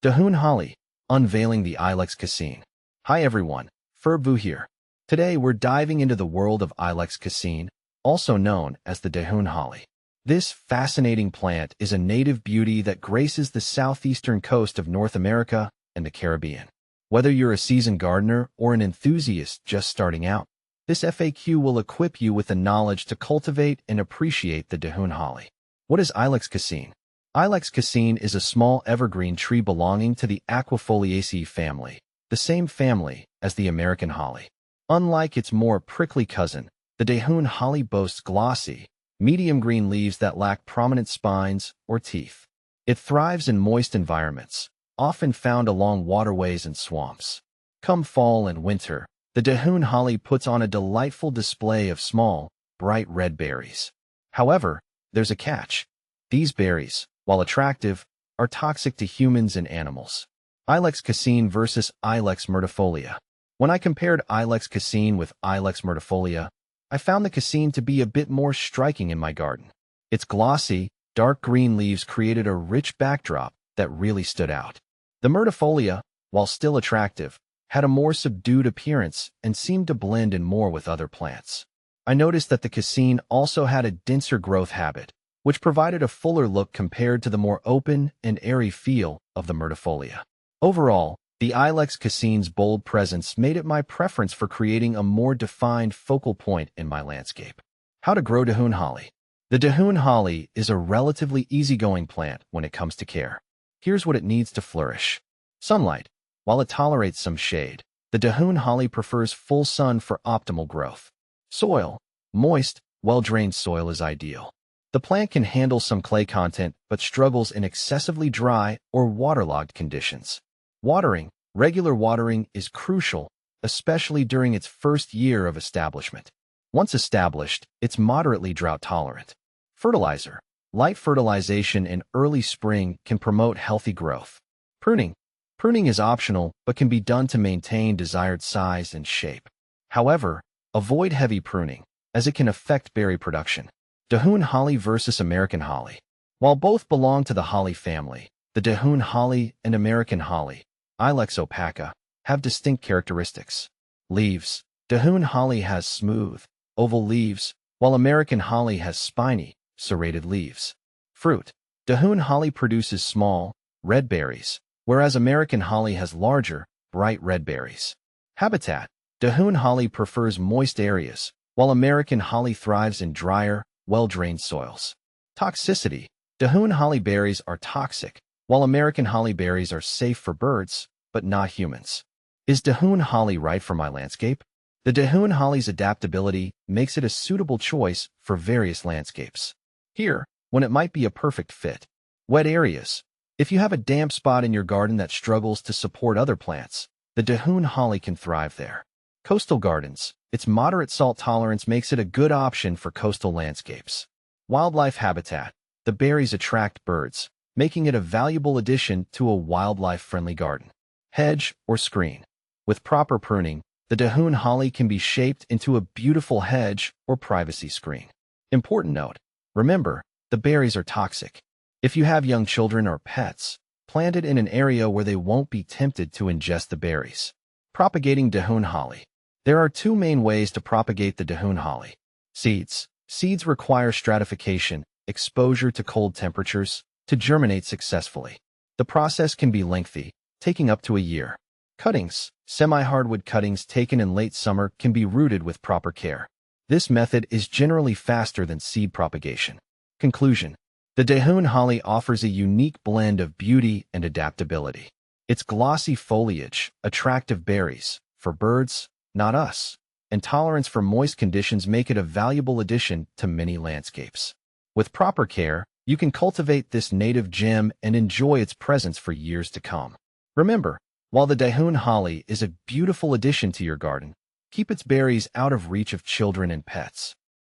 Dahoon Holly, unveiling the Ilex Cassine. Hi everyone, Ferbu here. Today we're diving into the world of Ilex Cassine, also known as the Dahoon Holly. This fascinating plant is a native beauty that graces the southeastern coast of North America and the Caribbean. Whether you're a seasoned gardener or an enthusiast just starting out, this FAQ will equip you with the knowledge to cultivate and appreciate the Dahoon Holly. What is Ilex Cassine? Ilex Cassine is a small evergreen tree belonging to the Aquifoliaceae family, the same family as the American holly. Unlike its more prickly cousin, the Dahoon holly boasts glossy, medium green leaves that lack prominent spines or teeth. It thrives in moist environments, often found along waterways and swamps. Come fall and winter, the Dahoon holly puts on a delightful display of small, bright red berries. However, there's a catch. These berries, while attractive, are toxic to humans and animals. Ilex Cassine versus Ilex myrtifolia. When I compared Ilex Cassine with Ilex myrtifolia, I found the Cassine to be a bit more striking in my garden. Its glossy, dark green leaves created a rich backdrop that really stood out. The myrtifolia, while still attractive, had a more subdued appearance and seemed to blend in more with other plants. I noticed that the Cassine also had a denser growth habit, which provided a fuller look compared to the more open and airy feel of the myrtifolia. Overall, the Ilex Cassine's bold presence made it my preference for creating a more defined focal point in my landscape. How to grow Dahoon holly. The Dahoon holly is a relatively easygoing plant when it comes to care. Here's what it needs to flourish. Sunlight. While it tolerates some shade, the Dahoon holly prefers full sun for optimal growth. Soil. Moist, well-drained soil is ideal. The plant can handle some clay content but struggles in excessively dry or waterlogged conditions. Watering. Regular watering is crucial, especially during its first year of establishment. Once established, it's moderately drought-tolerant. Fertilizer. Light fertilization in early spring can promote healthy growth. Pruning. Pruning is optional but can be done to maintain desired size and shape. However, avoid heavy pruning, as it can affect berry production. Dahoon holly versus American holly. While both belong to the holly family, the Dahoon holly and American holly, Ilex opaca, have distinct characteristics. Leaves. Dahoon holly has smooth, oval leaves, while American holly has spiny, serrated leaves. Fruit. Dahoon holly produces small, red berries, whereas American holly has larger, bright red berries. Habitat. Dahoon holly prefers moist areas, while American holly thrives in drier, well-drained soils. Toxicity. Dahoon holly berries are toxic, while American holly berries are safe for birds, but not humans. Is Dahoon holly right for my landscape? The Dahoon holly's adaptability makes it a suitable choice for various landscapes. Here, when it might be a perfect fit. Wet areas. If you have a damp spot in your garden that struggles to support other plants, the Dahoon holly can thrive there. Coastal gardens. Its moderate salt tolerance makes it a good option for coastal landscapes. Wildlife habitat. The berries attract birds, making it a valuable addition to a wildlife-friendly garden. Hedge or screen. With proper pruning, the Dahoon holly can be shaped into a beautiful hedge or privacy screen. Important note. Remember, the berries are toxic. If you have young children or pets, plant it in an area where they won't be tempted to ingest the berries. Propagating Dahoon holly. There are two main ways to propagate the Dahoon holly. Seeds. Seeds require stratification, exposure to cold temperatures, to germinate successfully. The process can be lengthy, taking up to a year. Cuttings. Semi-hardwood cuttings taken in late summer can be rooted with proper care. This method is generally faster than seed propagation. Conclusion. The Dahoon holly offers a unique blend of beauty and adaptability. Its glossy foliage, attractive berries, for birds, not us, and tolerance for moist conditions make it a valuable addition to many landscapes. With proper care, you can cultivate this native gem and enjoy its presence for years to come. Remember, while the Dahoon holly is a beautiful addition to your garden, keep its berries out of reach of children and pets.